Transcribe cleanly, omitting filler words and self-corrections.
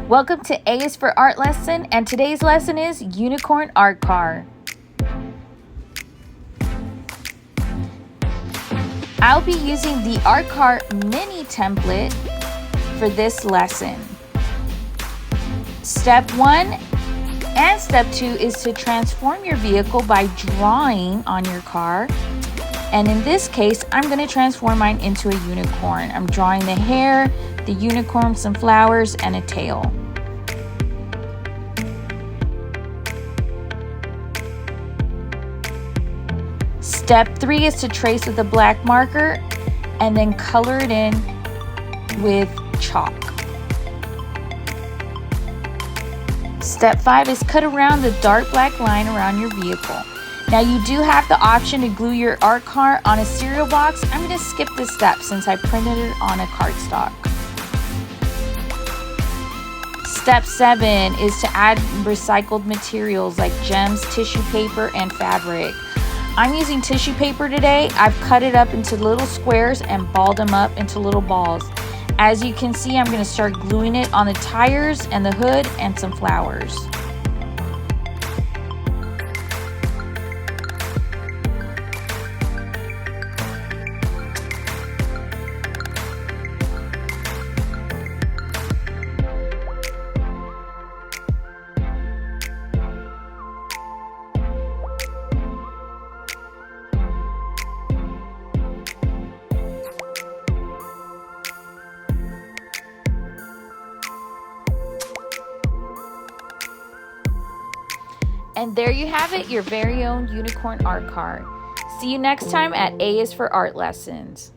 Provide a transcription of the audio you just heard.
Welcome to A is for Art lesson, and today's lesson is Unicorn Art Car. I'll be using the Art Car mini template for this lesson. Step 1 and step 2 is to transform your vehicle by drawing on your car. And in this case, I'm going to transform mine into a unicorn. I'm drawing the hair, the unicorn, some flowers, and a tail. Step 3 is to trace with a black marker and then color it in with chalk. Step 5 is cut around the dark black line around your vehicle. Now you do have the option to glue your art car on a cereal box. I'm going to skip this step since I printed it on a cardstock. Step 7 is to add recycled materials like gems, tissue paper, and fabric. I'm using tissue paper today. I've cut it up into little squares and balled them up into little balls. As you can see, I'm going to start gluing it on the tires and the hood and some flowers. And there you have it, your very own unicorn art car. See you next time at A is for Art lessons.